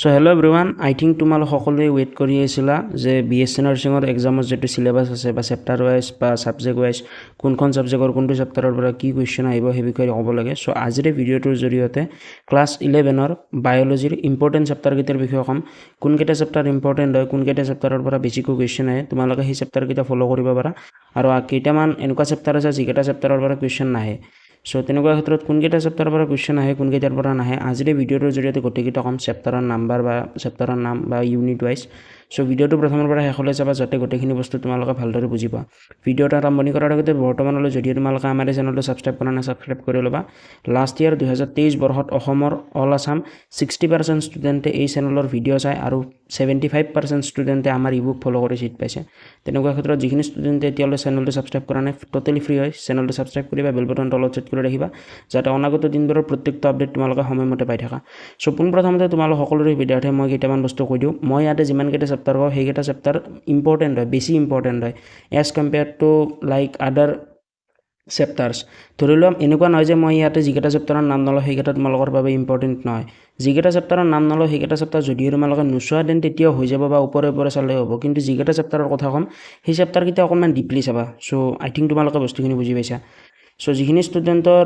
So hello everyone, I think তোমাল সকলোৱে wait কৰি আছিলা যে BSc নাৰ্সিংৰ এক্সামৰ যেটো সিলেবাস আছে বা চেপ্টাৰ ওয়াইজ বা সাবজেক্ট ওয়াইজ কোনখন সাবজেক্টৰ কোনটো চেপ্টাৰৰ পৰা কি কোৱেশ্চন আহিব সেই বিষয়ে হ'ব লাগে। সো আজিৰ ভিডিওটোৰ জৰিয়তে ক্লাস 11ৰ বায়োলজিৰ ইম্পৰ্টেন্ট চেপ্টাৰ কেইটাৰ বিষয়ে কম। কোনকেইটা চেপ্টাৰ ইম্পৰ্টেন্ট হয়, কোনকেইটা চেপ্টাৰৰ পৰা বেছি কোৱেশ্চন আহে, তোমালোকে সেই চেপ্টাৰ কেইটা ফলো কৰিব পাৰা। আৰু কেইটামান এনেকুৱা চেপ্টাৰ আছে যিকেইটা চেপ্টাৰৰ পৰা কোৱেশ্চন নাহে। সো তেনেকুৱা ক্ষেত্ৰত কোনকেইটা চেপ্টাৰৰ পৰা কোৱেশ্চন আহে, কোনকেইটাৰ পৰা নাহে, আজিৰ ভিডিওটোৰ জৰিয়তে গোটেইকেইটা কম চেপ্টাৰৰ নাম্বাৰ বা চেপ্টাৰৰ নাম বা ইউনিট ওয়াইজ। সো ভিডিওটো প্ৰথমৰ পৰা শেষলৈ চাবা যাতে গোটেইখিনি বস্তু তোমালোকে ভালদৰে বুজি পোৱা। ভিডিওটো আৰম্ভণি কৰাৰ আগতে বৰ্তমানলৈ যদি তোমালোকে আমাৰ চেনেলটো সাবস্ক্ৰাইব কৰা নাই সাবস্ক্ৰাইব কৰি ল'বা। লাষ্ট ইয়াৰ 2023 বৰ্ষত অসমৰ অল আসাম 60% ষ্টুডেণ্টে এই চেনেলৰ ভিডিও চাই আৰু 75% ষ্টুডেণ্টে আমাৰ ইবুক ফলো কৰি চিট পাইছে। তেনেকুৱা ক্ষেত্ৰত যিখিনি ষ্টুডেণ্টে এতিয়ালৈ চেনেলটো সাবস্ক্ৰাইব কৰা নাই টোটালি ফ্ৰী হয়, চেনেলটো সাবস্ক্ৰাইব কৰিবা, বেল বাটন তলত সেট কৰি ৰাখিবা যাতে অনাগত দিনবোৰৰ প্ৰত্যেকটো আপডেট তোমালোকে সময়মতে পাই থাকা। সো পোনপ্ৰথমতে তোমালোক সকলোৰে ভিডিওতে মই কেইটামান বস্তু কৈ দিওঁ। মই ইয়াতে যিমানকেইটা চেপ্টাৰ কওঁ সেইকেইটা চেপ্টাৰ ইম্পৰ্টেণ্ট হয়, বেছি ইম্পৰ্টেণ্ট হয় এজ কম্পেয়াৰ টু লাইক আদাৰ চেপ্টাৰ্ছ। ধৰি লোৱা এনেকুৱা নহয় যে মই ইয়াতে যিকেইটা চেপ্টাৰৰ নাম নলওঁ সেইকেইটা তোমালোকৰ বাবে ইম্পৰ্টেণ্ট নহয়। যিকেইটা চেপ্টাৰৰ নাম নলওঁ সেইকেইটা চেপ্টাৰ যদিও তোমালোকে নোচোৱা দেন তেতিয়াও হৈ যাব বা ওপৰে ওপৰে চালে হ'ব, কিন্তু যিকেইটা চেপ্টাৰৰ কথা ক'ম সেই চেপ্টাৰকেইটা অকণমান ডিপলি চাবা। চ' আই থিংক তোমালোকে বস্তুখিনি বুজি পাইছা। চ' যিখিনি ষ্টুডেণ্টৰ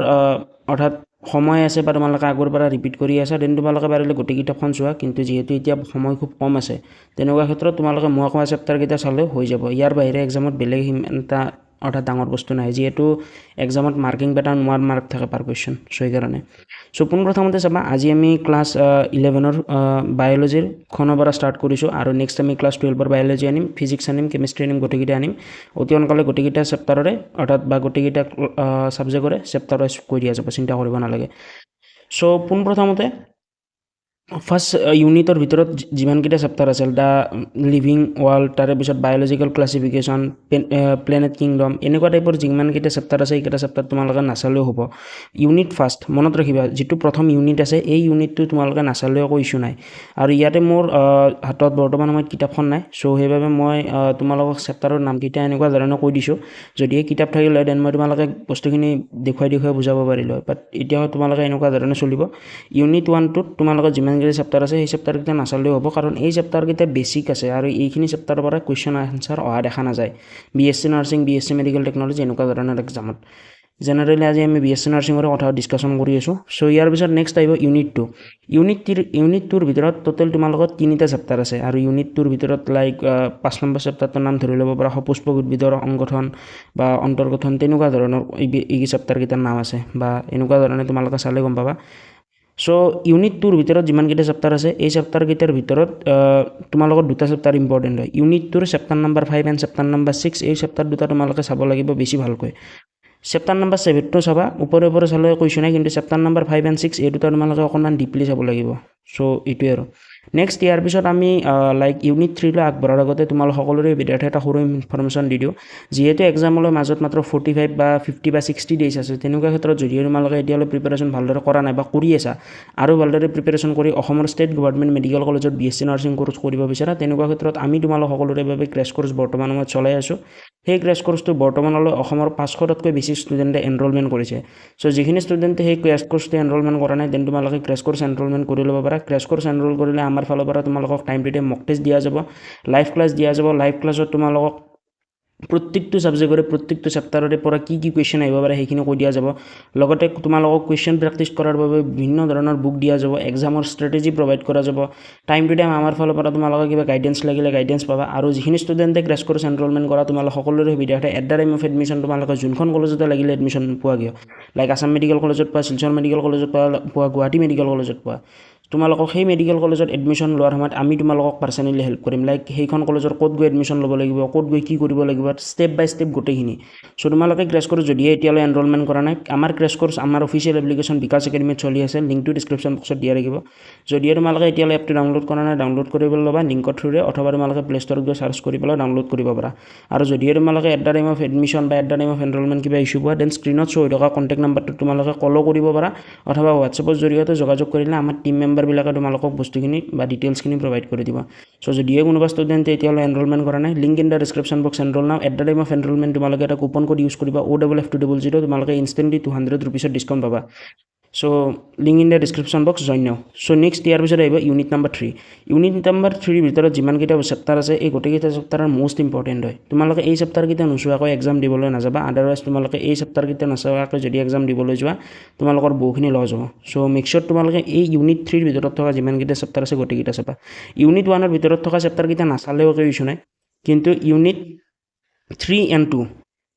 অৰ্থাৎ সময় আছে বা তোমালোকে আগৰ পৰা ৰিপিট কৰি আছা দেন তোমালোকে পাৰিলে গোটেই কিতাপখন চোৱা, কিন্তু যিহেতু এতিয়া সময় খুব কম আছে তেনেকুৱা ক্ষেত্ৰত তোমালোকে মই কোৱা চেপ্টাৰকেইটা চালেও হৈ যাব। ইয়াৰ বাহিৰে এক্সামত বেলেগ সিমান এটা অৰ্থাৎ ডাঙৰ বস্তু নাই, যিহেতু এক্সামত মাৰ্কিং পেটাৰ্ণ 1 মাৰ্ক থাকে পাৰ কুৱেশ্যন। চ' সেইকাৰণে পোনপ্ৰথমতে চাবা আজি আমি ক্লাছ 11ৰ বায়োলজিৰ খনৰ পৰা ষ্টাৰ্ট কৰিছোঁ আৰু নেক্সট আমি ক্লাছ 12ৰ বায়োলজি আনিম, ফিজিক্স আনিম, কেমিষ্ট্ৰি আনিম, গোটেইকেইটা আনিম। অতি সোনকালে গোটেইকেইটা চেপ্টাৰৰে অৰ্থাৎ বা গোটেইকেইটা ছাবজেক্টৰে চেপ্টাৰ ৱাইজ কৈ দিয়া যাব, চিন্তা কৰিব নালাগে। চ' পোনপ্ৰথমতে ফাৰ্ষ্ট ইউনিটৰ ভিতৰত যিমানকেইটা চেপ্টাৰ আছিল দ্য লিভিং ৱৰ্ল্ড, তাৰে পিছত বায়'লজিকেল ক্লাছিফিকেশ্যন, প্লেনেট কিংডম, এনেকুৱা টাইপৰ যিমানকেইটা চেপ্টাৰ আছে এইকেইটা চেপ্টাৰ তোমালোকে নাচালেও হ'ব। ইউনিট ফাৰ্ষ্ট মনত ৰাখিবা, যিটো প্ৰথম ইউনিট আছে এই ইউনিটটো তোমালোকে নাচালেও একো ইছ্যু নাই। আৰু ইয়াতে মোৰ হাতত বৰ্তমান সময়ত কিতাপখন নাই, চ' সেইবাবে মই তোমালোকক চেপ্টাৰৰ নামকেইটা এনেকুৱা ধৰণে কৈ দিছোঁ। যদি এই কিতাপ থাকিলে দেন মই তোমালোকে বস্তুখিনি দেখুৱাই বুজাব পাৰিলোঁ হয়, বাট এতিয়াও তোমালোকে এনেকুৱা ধৰণে চলিব। ইউনিট 1টোত তোমালোকৰ যিমানকেইটা চেপ্টাৰ আছে সেই চেপ্টাৰকেইটা নাচালেও হ'ব, কাৰণ এই চেপ্টাৰকেইটা বেছিক আছে আৰু এইখিনি চেপ্টাৰৰ পৰা কুৱেশ্যন আনচাৰ অহা দেখা নাযায় BSc nursing, BSc medical technology এনেকুৱা ধৰণৰ এক্সামত। জেনেৰেলি আজি আমি BSc নাৰ্ছিঙৰ কথা ডিছকাশ্যন কৰি আছোঁ। চ' ইয়াৰ পিছত নেক্সট আহিব ইউনিট 2। ইউনিট 2ৰ ভিতৰত টোটেল তোমালোকৰ 3টা চেপ্টাৰ আছে আৰু ইউনিট 2ৰ ভিতৰত লাইক 5 নম্বৰ চেপ্টাৰটোৰ নাম ধৰি ল'ব পৰা সপুষ্পক উদ্ভিদৰ সংগঠন বা অন্তৰ্গঠন, তেনেকুৱা ধৰণৰ এই চেপ্টাৰকেইটাৰ নাম আছে বা এনেকুৱা ধৰণে তোমালোকে চালে গম পাবা। চ' ইউনিট 2ৰ ভিতৰত যিমানকেইটা চেপ্টাৰ আছে এই চেপ্টাৰকেইটাৰ ভিতৰত তোমালোকৰ দুটা চেপ্টাৰ ইম্পৰ্টেণ্ট হয়। ইউনিট 2ৰ chapter number 5 and chapter number 6 এই চেপ্টাৰ দুটা তোমালোকে চাব লাগিব বেছি ভালকৈ। চেপ্টাৰ নম্বৰ 7টো চাবা, ওপৰে চালে কৈছোঁ নাই, কিন্তু চেপ্টাৰ নম্বৰ 5 এণ্ড 6 এই দুটা তোমালোকে অকণমান ডিপলি চাব লাগিব। চ' এইটোৱে আৰু নেক্সট ইয়াৰ পিছত আমি লাইক ইউনিট 3লৈ আগবঢ়াৰ আগতে তোমালোক সকলোৰে ভিডিঅ'তে এটা সৰু ইনফৰমেশ্যন দি দিওঁ। যিহেতু এক্সামলৈ মাজত মাত্ৰ 45 বা 50 বা 60 ডেইজ আছে, তেনেকুৱা ক্ষেত্ৰত যদিও তোমালোকে এতিয়ালৈ প্ৰিপেৰেশ্যন ভালদৰে কৰা নাই বা কৰি আছা আৰু ভালদৰে প্ৰিপেৰেশ্যন কৰি অসমৰ ষ্টেট গভৰ্ণমেণ্ট মেডিকেল কলেজত BSc নাৰ্ছিং কোৰ্চ কৰিব বিচাৰা, তেনেকুৱা ক্ষেত্ৰত আমি তোমালোক সকলোৰে বাবে ক্ৰেছ কোৰ্চ বৰ্তমান সময়ত চলাই আছোঁ। সেই ক্ৰেছ কোৰ্চটো বৰ্তমানলৈ অসমৰ 500তকৈ বেছি ষ্টুডেণ্টে এনৰলমেণ্ট কৰিছে। চ' যিখিনি ষ্টুডেণ্টে সেই ক্ৰেছ কোৰ্চটো এনৰলমেণ্ট কৰা নাই দেন তোমালোকে ক্ৰেছ কোৰ্চ এনৰলমেণ্ট কৰি ল'ব পাৰা। ক্ৰেছ কোৰ্চ এনৰল কৰিলে আমাৰ ফালৰ পৰা তোমালোকক time to time mock test দিয়া যাব, লাইভ ক্লাছ দিয়া যাব। লাইভ ক্লাছত তোমালোকক প্ৰত্যেকটো ছাবজেক্টৰে প্ৰত্যেকটো চেপ্টাৰৰে পৰা কি কুৱেশ্যন আহিব পাৰে সেইখিনি কৈ দিয়া যাব। লগতে তোমালোকক কুৱেশ্যন প্ৰেক্টিছ কৰাৰ বাবে বিভিন্ন ধৰণৰ বুক দিয়া যাব, এক্সামৰ ষ্ট্ৰেটেজি প্ৰভাইড কৰা যাব। টাইম টু টাইম আমাৰ ফালৰ পৰা তোমালোকে কিবা গাইডেঞ্চ লাগিলে গাইডেঞ্চ পাবা। আৰু যিখিনি ষ্টুডেণ্টে ক্ৰেছ কোৰ্চ এনৰলমেণ্ট কৰা তোমালোক সকলোৰে সুবিধা হয় at the time of admission তোমালোকে যোনখন কলেজতে লাগিলে এডমিশ্যন পোৱা কিয়, লাইক আসাম মেডিকেল কলেজত পোৱা, শিলচৰ মেডিকেল কলেজত পোৱা, গুৱাহাটী মেডিকেল কলেজত পোৱা, তোমালোকক সেই মেডিকেল কলেজত এডমিশ্যন লোৱাৰ সময়ত আমি তোমালোকক পাৰ্চনেলি হেল্প কৰিম। লাইক সেইখন কলেজৰ ক'ত গৈ এডমিশ্যন ল'ব লাগিব, ক'ত গৈ কি কৰিব লাগিব, ষ্টেপ বাই ষ্টেপ গোটেইখিনি। চ' তোমালোকে ক্ৰেছ কোৰ্চ যদিহে এতিয়ালৈ এনৰলমেণ্ট কৰা নাই, আমাৰ ক্ৰেছ কোৰ্চ আমাৰ অফিচিয়েল এপ্লিকেশ্যন বিকাশ একাডেমীত চলি আছে, লিংকটো ডিছক্ৰিপশ্যন বক্সত দিয়া থাকিব। যদিহে তোমালোকে এতিয়ালৈ এপটো ডাউনলোড কৰা নাই ডাউনলোড কৰিব ল'বা লিংকৰ থ্ৰুৰে, অথবা তোমালোকে প্লে ষ্টৰত গৈ চাৰ্চ কৰি পেলাই ডাউনলোড কৰিব পাৰা। আৰু যদিহে তোমালোকে at the time of admission বা at the time of enrolment কিবা ইছ্যু পোৱা দেন স্ক্ৰীণত শ্ব' হৈ থকা কণ্টেক্ট নাম্বাৰটোত তোমালোকে কলো কৰিব পাৰা, অথবা হোৱাটছএপৰ জৰিয়তে যোগাযোগ কৰিলে আমাৰ টিম মেম্বাৰবিলাকে তোমালোকক বস্তুখিনি বা ডিটেইলছখিনি প্ৰভাইড কৰি দিব। চ' যদিহে কোনোবা ষ্টুডেণ্টে এতিয়ালৈ এনৰলমেণ্ট কৰা নাই, link in the description box enrol now. At the time of enrolment তোমালোকে এটা কুপন কোড ইউজ কৰিবা OFF200, তোমালোকে ইনষ্টেণ্টলি 200 ৰুপিছত ডিছকাউণ্ট পাবা। So link in the description box, join now. So next ইয়াৰ পিছত আহিব ইউনিট নাম্বাৰ 3 ইউনিট নাম্বাৰ 3 ভিতৰত যিমান কেইটা চেপ্টাৰ আছে এই গোটেইকেইটা চেপ্টাৰৰ মোষ্ট ইম্পৰ্টেণ্ট হয় তোমালোকে এই চেপ্টাৰ কেইটা নোচোৱাকৈ এক্সাম দিবলৈ নাযাবা আদাৰৱাইজ তোমালোকে এই চেপ্টাৰ কেইটা নোচোৱাকৈ যদি এক্সাম দিবলৈ যোৱা তোমালোকৰ বহুখিনি লছ হ'ব সো মেক শ্যোৰ তোমালোকে এই ইউনিট 3 ৰ ভিতৰত থকা যিমান কেইটা চেপ্টাৰ আছে গোটেইকেইটা চাবা ইউনিট 1 ৰ ভিতৰত থকা চেপ্টাৰ কেইটা নাচালেও একো ইছ্যু নাই কিন্তু ইউনিট 3 and 2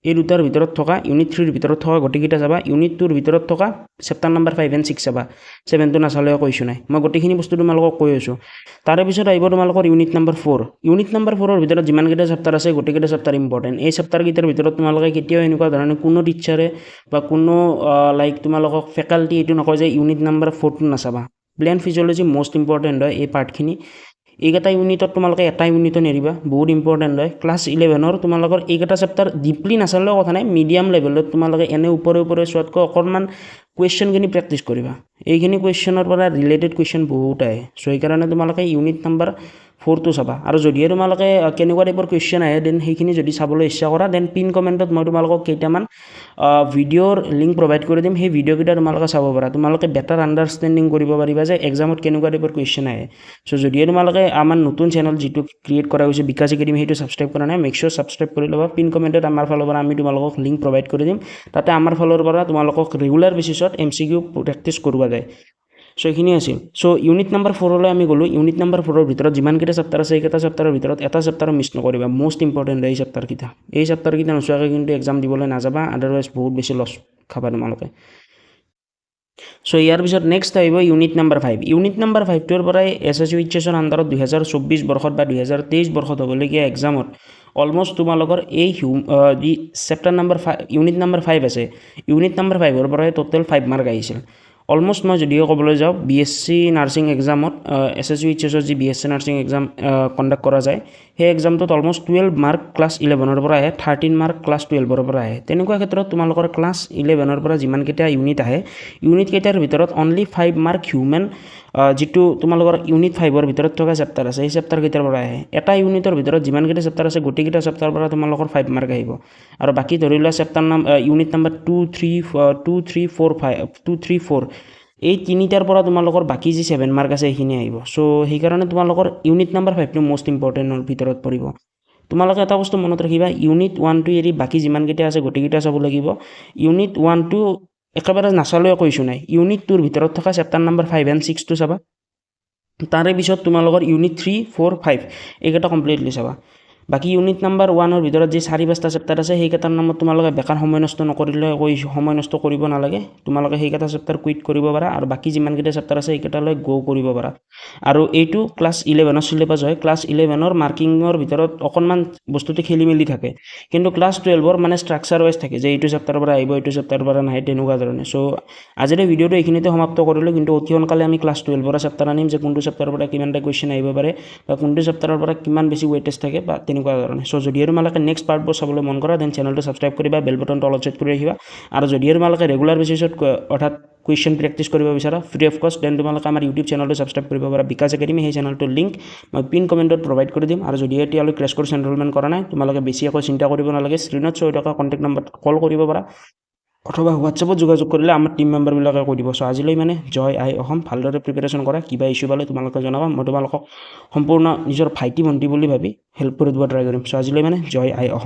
এই দুটাৰ ভিতৰত থকা ইউনিট 3 ৰ ভিতৰত থকা গোটেইকেইটা চাবা ইউনিট 2 ৰ ভিতৰত থকা চেপ্টাৰ নাম্বাৰ 5 and 6 চাবা 7 টো নাচালেও কৈছো নাই মই গোটেইখিনি বস্তু তোমালোকক কৈ আছো তাৰে পিছত আহিব তোমালোকৰ ইউনিট নাম্বাৰ 4 ইউনিট নাম্বাৰ 4 ৰ ভিতৰত যিমান কেইটা চেপ্টাৰ আছে গোটেইকেইটা চেপ্টাৰ ইম্পৰ্টেন্ট এই চেপ্টাৰ কেইটাৰ ভিতৰত তোমালোকে কেতিয়াও এনেকুৱা ধৰণে কোনো টিচাৰে বা কোনো লাইক তোমালোকক ফেকাল্টি এটো নকয় যে ইউনিট নাম্বাৰ 4 টো নাচাবা ব্লেন ফিজিঅলজি মোষ্ট ইম্পৰ্টেন্ট হয় এই পাৰ্টখিনি এইকেইটা ইউনিটত তোমালোকে এটা ইউনিটও নেৰিবা বহুত ইম্পৰ্টেণ্ট হয় ক্লাছ 11ৰ তোমালোকৰ এইকেইটা চেপ্টাৰ ডিপলি নাচালেও কথা নাই মিডিয়াম লেভেলত তোমালোকে এনে ওপৰে ওপৰে চোৱাতকৈ অকণমান কুৱেশ্যনখিনি প্ৰেক্টিছ কৰিবা এইখিনি কুৱেশ্যনৰ পৰা ৰিলেটেড কুৱেশ্যন বহুত আহে চ' সেইকাৰণে তোমালোকে ইউনিট নাম্বাৰ 4 টো চাবা আৰু যদিহে তোমালোকে কেনেকুৱা টাইপৰ কুৱেশ্যন আহে দেন সেইখিনি যদি চাবলৈ ইচ্ছা কৰা দেন পিন কমেণ্টত মই তোমালোকক কেইটামান ভিডিঅ'ৰ লিংক প্ৰভাইড কৰি দিম সেই ভিডিঅ'কেইটা তোমালোকে চাব পাৰা তোমালোকে বেটাৰ আণ্ডাৰষ্টেণ্ডিং কৰিব পাৰিবা যে এক্সামত কেনেকুৱা টাইপৰ কুৱেশ্যন আহে চ' যদিহে তোমালোকে আমাৰ নতুন চেনেল যিটো ক্ৰিয়েট কৰা হৈছে বিকাশ একাডেমি সেইটো ছাবস্ক্ৰাইব কৰা নাই মেক শ্যোৰ ছাবস্ক্ৰাইব কৰি ল'বা পিন কমেণ্টত আমাৰ ফালৰ পৰা আমি তোমালোকক লিংক প্ৰভাইড কৰি দিম তাতে আমাৰ ফালৰ পৰা তোমালোকক ৰেগুলাৰ বেচিছত MCQ প্ৰেক্টিছ কৰোৱা যায় সো এইখিনি আছিল সো ইউনিট নাম্বাৰ 4 লৈ আমি গলো ইউনিট নাম্বাৰ 4 ৰ ভিতৰত যিমান কেইটা চেপ্টাৰ আছে এইকেইটা চেপ্টাৰৰ ভিতৰত এটা চেপ্টাৰ মিছ নকৰিবা মোষ্ট ইম্পৰ্টেণ্ট এই চেপ্টাৰ কেইটা নোচোৱাকৈ কিন্তু এক্সাম দিবলৈ নাযাবা আদাৰৱাইজ বহুত বেছি লছ খাবা তোমালোকে সো ইয়াৰ পিছত নেক্সট আহিব ইউনিট নাম্বাৰ 5 ইউনিট নাম্বাৰ 5 টোৰ পৰাই SSUHS আণ্ডাৰত 2024 বৰ্ষত বা 2023 বৰ্ষত হ'বলগীয়া এক্সামত অলমোষ্ট তোমালোকৰ এই যি চেপ্টাৰ নাম্বাৰ 5 ইউনিট নাম্বাৰ 5 আছে ইউনিট নাম্বাৰ 5 ৰ পৰাই টোটেল 5 মাৰ্ক আহিছিল অলমোষ্ট মই যদিও ক'বলৈ যাওঁ BSc নাৰ্ছিং এক্সামত SSUHS যি BSc নাৰ্ছিং এক্সাম কণ্ডাক্ট কৰা যায় সেই এক্সামটোত অলমোষ্ট 12 মাৰ্ক ক্লাছ 11 ৰ পৰা আহে 13 মাৰ্ক ক্লাছ 12 ৰ পৰা আহে তেনেকুৱা ক্ষেত্ৰত তোমালোকৰ ক্লাছ 11 ৰ পৰা যিমান কেইটা ইউনিট আহে ইউনিট কেইটাৰ ভিতৰত অনলি 5 মাৰ্ক হিউমেন যিটো তোমালোকৰ ইউনিট 5 ৰ ভিতৰত থকা চেপ্টাৰ আছে এই চেপ্টাৰ কেইটাৰ পৰা আহে এটা ইউনিটৰ ভিতৰত যিমান কেইটা চেপ্টাৰ আছে গোটেইকেইটা চেপ্টাৰৰ পৰা তোমালোকৰ 5 মাৰ্ক আহিব আৰু বাকি ধৰি লোৱা চেপ্টাৰ ইউনিট নাম্বাৰ 2 3 4 এই তিনিটাৰ পৰা তোমালোকৰ বাকি যি 7 মাৰ্ক আছে এইখিনি আহিব সো সেইকাৰণে তোমালোকৰ ইউনিট নাম্বাৰ 5 টো মোষ্ট ইম্পৰ্টেণ্টৰ ভিতৰত পৰিব তোমালোকে এটা বস্তু মনত ৰাখিবা ইউনিট 1 টো এৰি বাকি যিমান কেইটা আছে গোটেইকেইটা চাব লাগিব ইউনিট 1 টো একেবাৰে নাচালেও কৈছো নাই ইউনিট 2 ৰ ভিতৰত থকা চেপ্টাৰ নাম্বাৰ 5 and 6 টো চাবা তাৰে পিছত তোমালোকৰ ইউনিট 3 4 5 এইকেইটা কমপ্লিটলি চাবা বাকি ইউনিট নাম্বাৰ 1 ৰ ভিতৰত যে 4-5টা চেপ্টাৰ আছে সেইকেইটাৰ নামত তোমালোকে বেকাৰ সময় নষ্ট নকৰিলে সময় নষ্ট কৰিব নালাগে তোমালোকে সেইকেইটা চেপ্টাৰ কুইট কৰিব পাৰা আৰু বাকি যিমান কেইটা চেপ্টাৰ আছে এইকেইটালৈ গো কৰিব পাৰা আৰু এইটো ক্লাছ 11 ৰ সিলেবাস হয় ক্লাছ 11 ৰ মাৰ্কিংৰ ভিতৰত অকনমান বস্তুটো খেলিমেলি থাকে কিন্তু ক্লাছ 12 ৰ মানে ষ্ট্ৰাকচাৰ ওয়াইজ থাকে যে এইটো চেপ্টাৰৰ পৰা আহিব এইটো চেপ্টাৰৰ পৰা নাহে তেনেকুৱা ধৰণে সো আজিৰ ভিডিঅটো এইখিনিতে সমাপ্ত কৰিলো কিন্তু অতি সোনকালে আমি ক্লাছ 12 ৰ চেপ্টাৰ আনিম যে কোনটো চেপ্টাৰৰ পৰা কিমানটা কোৱেশ্চন আহিব পাৰে বা কোনটো চেপ্টাৰৰ পৰা কিমান বেছি ওয়েটেজ থাকে বা তেনেকুৱা ধৰণে সো যদি তোমালোকে নেক্সট পাৰ্টবোৰ চাবলৈ মন কৰা দেন চেনেলটো সাবস্ক্ৰাইব কৰিবা বেল বাটনটো অল চেট কৰি ৰাখিবা আৰু যদি তোমালোকে ৰেগুলাৰ বেচিছত অৰ্থাৎ কুৱেশ্চন প্ৰেক্টিছ কৰিব বিচাৰা ফ্ৰী অফ কষ্ট দেন তোমালোকে আমাৰ ইউটিউব চেনেলটো সাবস্ক্ৰাইব কৰিব পাৰা বিকাশ একাডেমি সেই চেনেলটোৰ লিংক মই পিন কমেণ্টত প্ৰভাইড কৰি দিম আৰু যদি এতিয়ালৈ ক্ৰেছ কোৰ্ছ এনৰোলমেণ্ট কৰা নাই তোমালোকে বেছি একো চিন্তা কৰিব নালাগে স্ক্ৰীনত শ্ব' হৈ থকা কণ্টেক্ট নম্বৰত কল কৰিব পাৰা অথবা হোৱাটছএপত যোগাযোগ কৰিলে আমাৰ টিম মেম্বাৰবিলাকে কৈ দিব সো আজিলৈ মানে জয় আই অসম ভালদৰে প্ৰিপাৰেশ্যন কৰা কিবা ইছ্যু পালে তোমালোকে জনাবা মই তোমালোকক সম্পূৰ্ণ নিজৰ ভাইটি ভণ্টি বুলি ভাবি হেল্প কৰি দিব ট্ৰাই কৰিম সো আজিলৈ মানে জয় আই অসম